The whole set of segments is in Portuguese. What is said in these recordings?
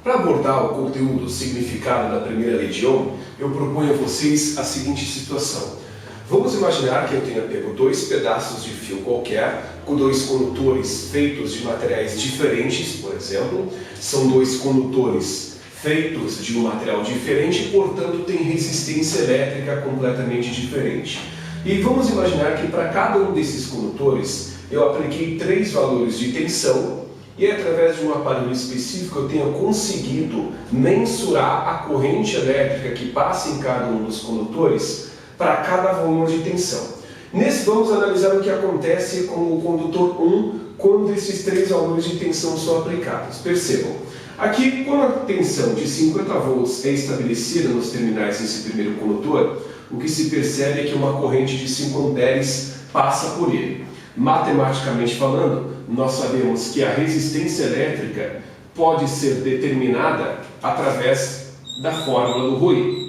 Para abordar o conteúdo, o significado da primeira lei de Ohm, eu proponho a vocês a seguinte situação. Vamos imaginar que eu tenha pego dois pedaços de fio qualquer, com dois condutores feitos de materiais diferentes, por exemplo. São dois condutores feitos de um material diferente e, portanto, tem resistência elétrica completamente diferente. E vamos imaginar que para cada um desses condutores eu apliquei 3 valores de tensão e através de um aparelho específico eu tenha conseguido mensurar a corrente elétrica que passa em cada um dos condutores para cada valor de tensão. Nesse vamos analisar o que acontece com o condutor 1 quando esses 3 valores de tensão são aplicados. Percebam, aqui quando a tensão de 50 volts é estabelecida nos terminais desse primeiro condutor, o que se percebe é que uma corrente de 5 amperes passa por ele. Matematicamente falando, nós sabemos que a resistência elétrica pode ser determinada através da fórmula do Roy.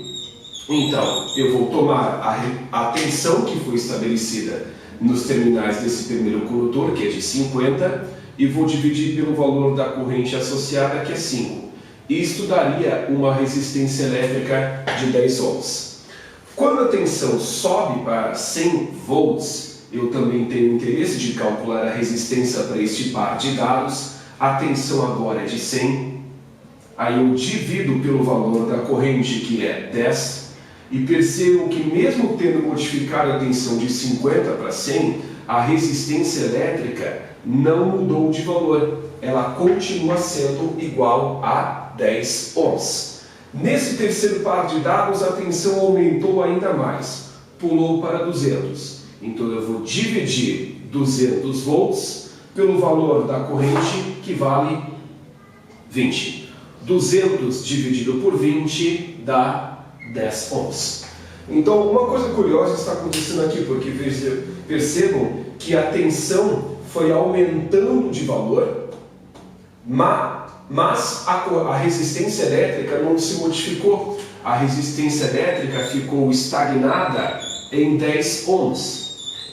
Então, eu vou tomar a tensão que foi estabelecida nos terminais desse primeiro condutor, que é de 50, e vou dividir pelo valor da corrente associada, que é 5. Isto daria uma resistência elétrica de 10 ohms. Quando a tensão sobe para 100 volts, eu também tenho interesse de calcular a resistência para este par de dados. A tensão agora é de 100. Aí eu divido pelo valor da corrente, que é 10. E percebam que mesmo tendo modificado a tensão de 50 para 100, a resistência elétrica não mudou de valor. Ela continua sendo igual a 10 ohms. Nesse terceiro par de dados, a tensão aumentou ainda mais. Pulou para 200. Então eu vou dividir 200 volts pelo valor da corrente, que vale 20. 200 dividido por 20 dá 10 ohms. Então uma coisa curiosa está acontecendo aqui, porque percebam que a tensão foi aumentando de valor, mas a resistência elétrica não se modificou. A resistência elétrica ficou estagnada em 10 ohms.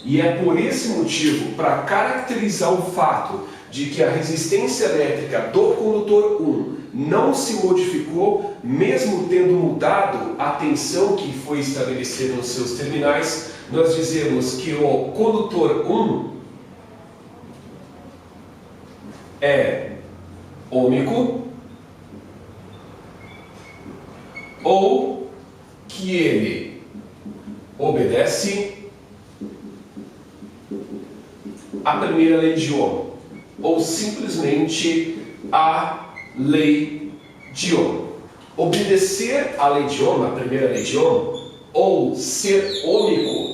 E é por esse motivo, para caracterizar o fato de que a resistência elétrica do condutor 1 não se modificou, mesmo tendo mudado a tensão que foi estabelecida nos seus terminais, nós dizemos que o condutor 1 é ôhmico, ou que ele obedece a primeira lei de Ohm, ou simplesmente a lei de Ohm. Obedecer à lei de Ohm, a primeira lei de Ohm, ou ser ôhmico,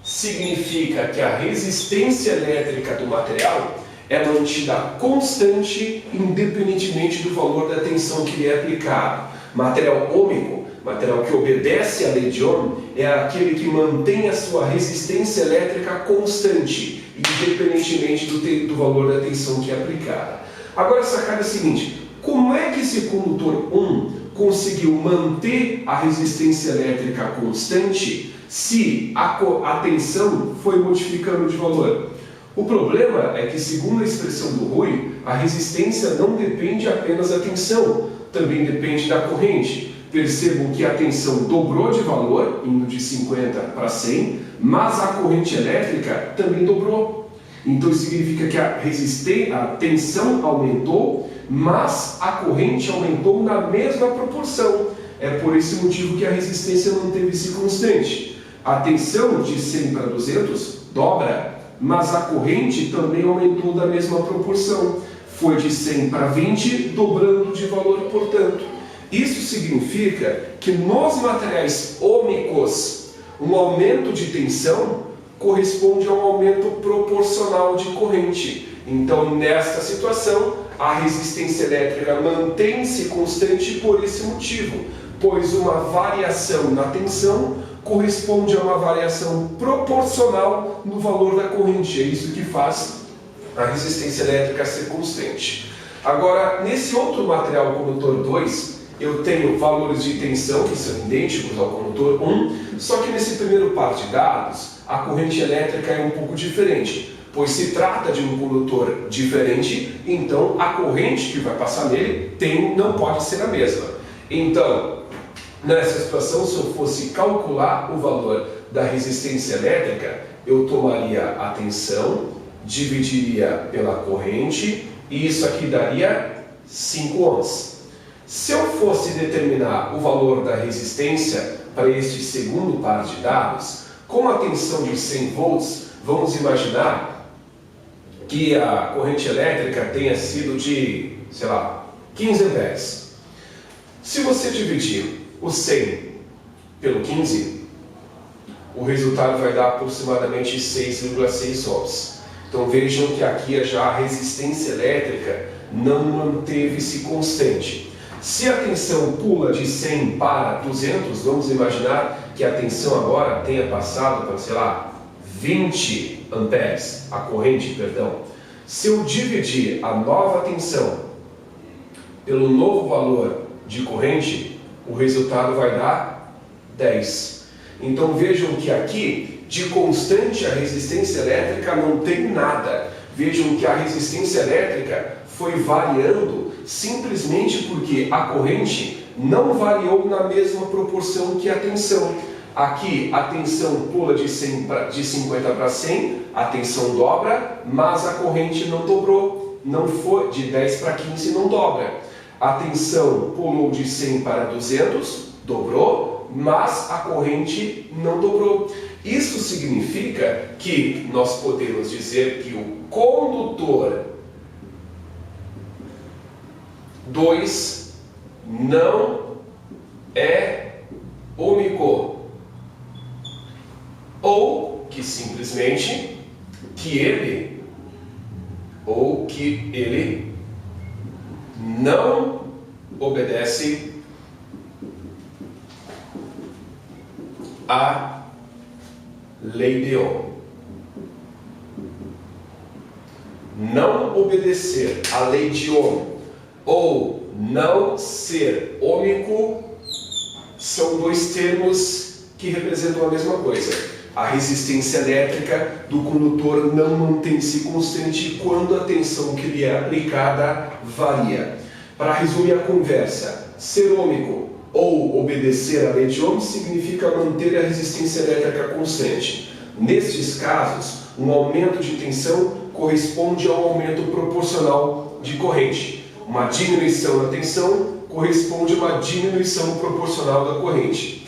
significa que a resistência elétrica do material é mantida constante, independentemente do valor da tensão que lhe é aplicado. Material ôhmico, material que obedece à lei de Ohm, é aquele que mantém a sua resistência elétrica constante, independentemente do valor da tensão que é aplicada. Agora a sacada é a seguinte: como é que esse condutor 1 conseguiu manter a resistência elétrica constante se a tensão foi modificando de valor? O problema é que, segundo a expressão do Roy, a resistência não depende apenas da tensão, também depende da corrente. Percebam que a tensão dobrou de valor, indo de 50 para 100, mas a corrente elétrica também dobrou. Então isso significa que a tensão aumentou, mas a corrente aumentou na mesma proporção. É por esse motivo que a resistência manteve-se constante. A tensão de 100 para 200 dobra, mas a corrente também aumentou da mesma proporção. Foi de 100 para 20, dobrando de valor, portanto. Isso significa que nos materiais ôhmicos, um aumento de tensão corresponde a um aumento proporcional de corrente. Então, nesta situação, a resistência elétrica mantém-se constante por esse motivo, pois uma variação na tensão corresponde a uma variação proporcional no valor da corrente. É isso que faz a resistência elétrica ser constante. Agora, nesse outro material condutor 2, eu tenho valores de tensão que são idênticos ao condutor 1, só que nesse primeiro par de dados, a corrente elétrica é um pouco diferente. pois se trata de um condutor diferente, então a corrente que vai passar nele não pode ser a mesma. Então, nessa situação, se eu fosse calcular o valor da resistência elétrica, eu tomaria a tensão, dividiria pela corrente, e isso aqui daria 5 ohms. Se eu fosse determinar o valor da resistência para este segundo par de dados, com a tensão de 100 volts, vamos imaginar que a corrente elétrica tenha sido de, sei lá, 15 amperes. Se você dividir o 100 pelo 15, o resultado vai dar aproximadamente 6,6 ohms. Então vejam que aqui já a resistência elétrica não manteve-se constante. Se a tensão pula de 100 para 200, vamos imaginar que a tensão agora tenha passado para, sei lá, 20 amperes, a corrente, perdão. Se eu dividir a nova tensão pelo novo valor de corrente, o resultado vai dar 10. Então vejam que aqui, de constante, a resistência elétrica não tem nada. Vejam que a resistência elétrica foi variando simplesmente porque a corrente não variou na mesma proporção que a tensão. Aqui a tensão pula de 50 para 100, a tensão dobra, mas a corrente não dobrou. Não foi de 10 para 15, não dobra. A tensão pulou de 100 para 200, dobrou, mas a corrente não dobrou. Isso significa que nós podemos dizer que o condutor 2 não é ômico, ou que simplesmente ele não obedece à lei de Ohm. Não obedecer à lei de Ohm ou não ser ômico são dois termos que representam a mesma coisa. A resistência elétrica do condutor não mantém-se constante quando a tensão que lhe é aplicada varia. Para resumir a conversa, ser ômico ou obedecer à lei de Ohm significa manter a resistência elétrica constante. Nestes casos, um aumento de tensão corresponde ao aumento proporcional de corrente. Uma diminuição da tensão corresponde a uma diminuição proporcional da corrente.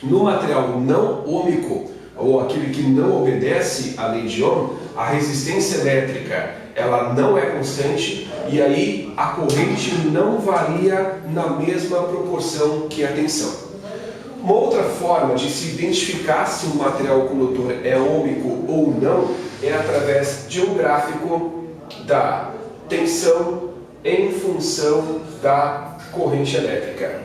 No material não ômico, ou aquele que não obedece à lei de Ohm, a resistência elétrica ela não é constante e aí a corrente não varia na mesma proporção que a tensão. Uma outra forma de se identificar se um material condutor é ômico ou não é através de um gráfico da tensão em função da corrente elétrica.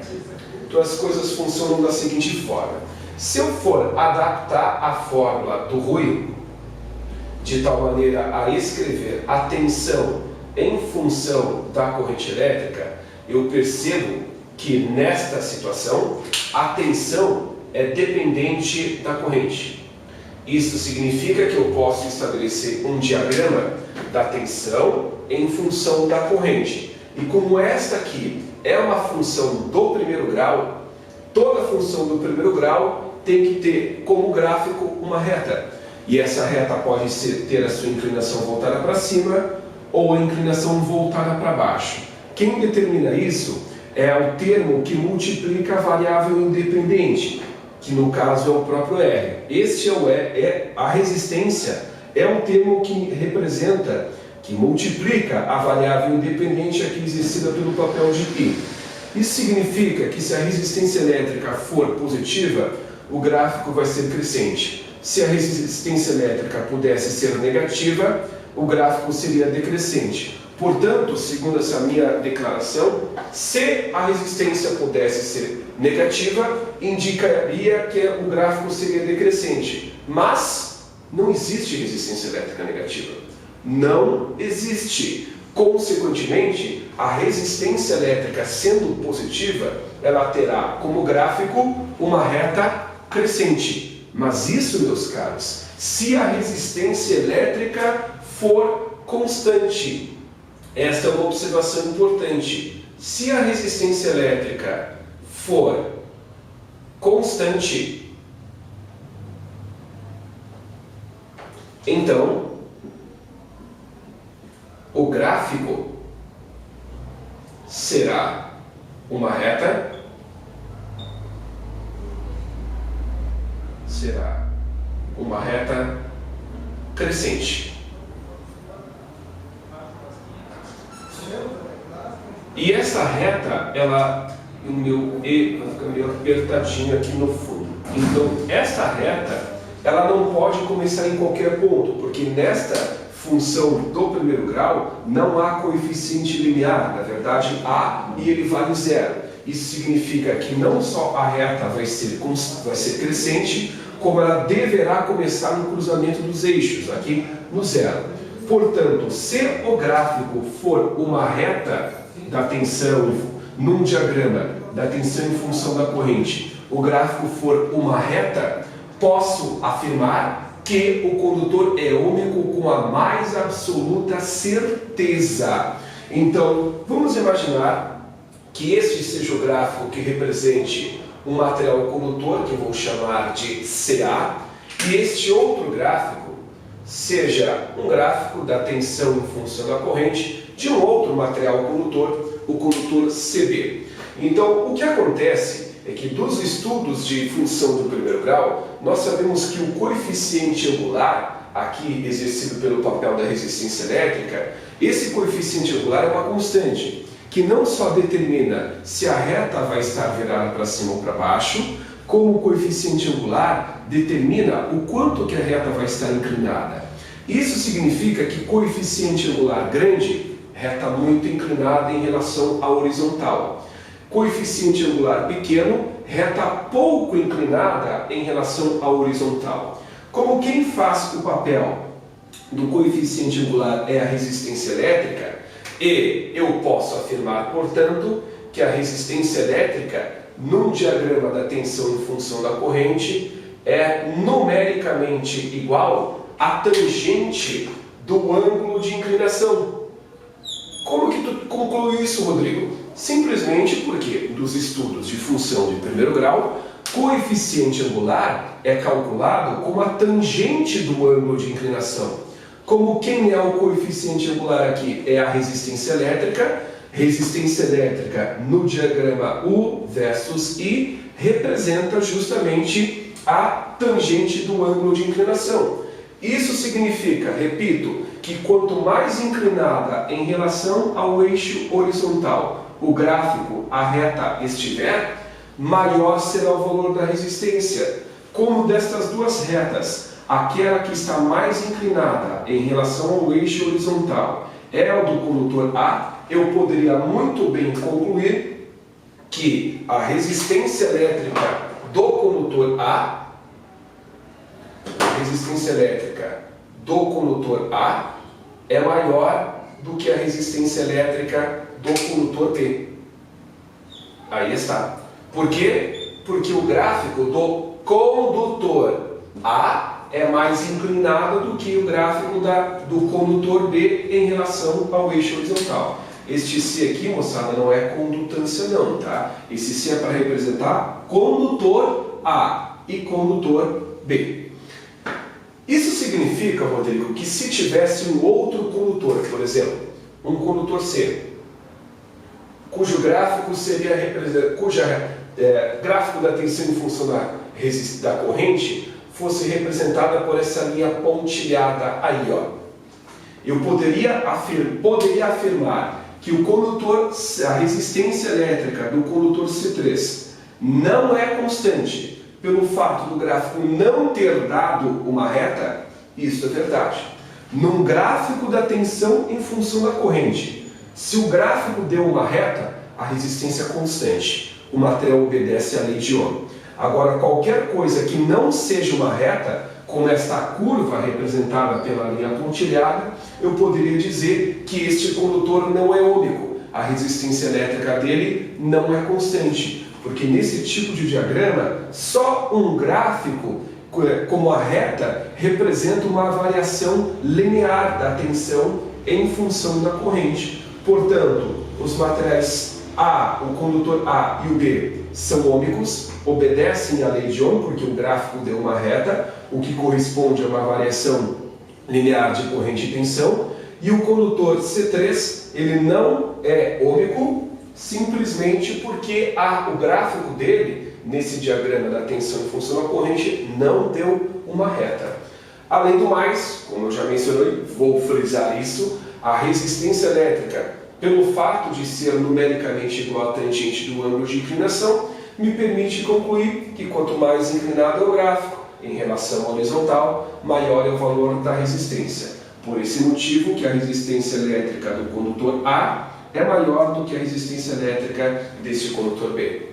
Então as coisas funcionam da seguinte forma. Se eu for adaptar a fórmula do Rui de tal maneira a escrever a tensão em função da corrente elétrica, eu percebo que nesta situação a tensão é dependente da corrente. Isso significa que eu posso estabelecer um diagrama da tensão em função da corrente. E como esta aqui é uma função do primeiro grau, toda função do primeiro grau tem que ter como gráfico uma reta. E essa reta pode ter a sua inclinação voltada para cima ou a inclinação voltada para baixo. Quem determina isso é o termo que multiplica a variável independente, que no caso é o próprio R. Este é o a resistência, é um termo que representa, que multiplica a variável independente aqui exercida pelo papel de π. Isso significa que se a resistência elétrica for positiva, o gráfico vai ser crescente. Se a resistência elétrica pudesse ser negativa, o gráfico seria decrescente. Portanto, segundo essa minha declaração, se a resistência pudesse ser negativa, indicaria que o gráfico seria decrescente. Mas não existe resistência elétrica negativa. Não existe. Consequentemente, a resistência elétrica sendo positiva, ela terá como gráfico uma reta crescente. Mas isso, meus caros, se a resistência elétrica for constante. Esta é uma observação importante. Se a resistência elétrica for constante, então o gráfico será uma reta, crescente. E essa reta, ela fica meio apertadinho aqui no fundo. Então, esta reta, ela não pode começar em qualquer ponto, porque nesta função do primeiro grau não há coeficiente linear. Na verdade, há e ele vale zero. Isso significa que não só a reta vai ser crescente, como ela deverá começar no cruzamento dos eixos, aqui no zero. Portanto, se o gráfico for uma reta da tensão, num diagrama da tensão em função da corrente, o gráfico for uma reta, posso afirmar que o condutor é ômico com a mais absoluta certeza. Então, vamos imaginar que este seja o gráfico que represente um material condutor, que vou chamar de CA, e este outro gráfico seja um gráfico da tensão em função da corrente de um outro material condutor, o condutor CB. Então, o que acontece é que dos estudos de função do primeiro grau, nós sabemos que o coeficiente angular, aqui exercido pelo papel da resistência elétrica, esse coeficiente angular é uma constante, que não só determina se a reta vai estar virada para cima ou para baixo, como o coeficiente angular determina o quanto que a reta vai estar inclinada. Isso significa que coeficiente angular grande, reta muito inclinada em relação à horizontal. Coeficiente angular pequeno, reta pouco inclinada em relação à horizontal. Como quem faz o papel do coeficiente angular é a resistência elétrica, e eu posso afirmar, portanto, que a resistência elétrica, num diagrama da tensão em função da corrente, é numericamente igual à tangente do ângulo de inclinação. Como que tu conclui isso, Rodrigo? Simplesmente porque, dos estudos de função de primeiro grau, coeficiente angular é calculado como a tangente do ângulo de inclinação. Como quem é o coeficiente angular aqui é a resistência elétrica no diagrama U versus I representa justamente a tangente do ângulo de inclinação. Isso significa, repito, que quanto mais inclinada em relação ao eixo horizontal o gráfico, a reta estiver, maior será o valor da resistência. Como destas duas retas, aquela que está mais inclinada em relação ao eixo horizontal é o do condutor A, eu poderia muito bem concluir que a resistência elétrica do condutor A, é maior do que a resistência elétrica do condutor B. Aí está. Por quê? Porque o gráfico do condutor A é mais inclinado do que o gráfico do condutor B em relação ao eixo horizontal. Este C aqui, moçada, não é condutância não, tá? Esse C é para representar condutor A e condutor B. Isso significa, Rodrigo, que se tivesse um outro condutor, por exemplo, um condutor C, cujo gráfico seria gráfico da tensão em função da corrente fosse representada por essa linha pontilhada aí, ó. Eu poderia afirmar que o condutor, a resistência elétrica do condutor C3 não é constante pelo fato do gráfico não ter dado uma reta. Isso é verdade. Num gráfico da tensão em função da corrente, se o gráfico deu uma reta, a resistência é constante. O material obedece à lei de Ohm. Agora, qualquer coisa que não seja uma reta, como esta curva representada pela linha pontilhada, eu poderia dizer que este condutor não é ômico. A resistência elétrica dele não é constante, porque nesse tipo de diagrama, só um gráfico como a reta representa uma variação linear da tensão em função da corrente. Portanto, os materiais A, o condutor A e o B são ômicos, obedecem à lei de Ohm, porque o gráfico deu uma reta, o que corresponde a uma variação linear de corrente e tensão, e o condutor C3, ele não é ômico, simplesmente porque o gráfico dele, nesse diagrama da tensão em função da corrente, não deu uma reta. Além do mais, como eu já mencionei, vou frisar isso, a resistência elétrica, pelo fato de ser numericamente igual à tangente do ângulo de inclinação, me permite concluir que quanto mais inclinado é o gráfico em relação ao horizontal, maior é o valor da resistência. Por esse motivo que a resistência elétrica do condutor A é maior do que a resistência elétrica deste condutor B.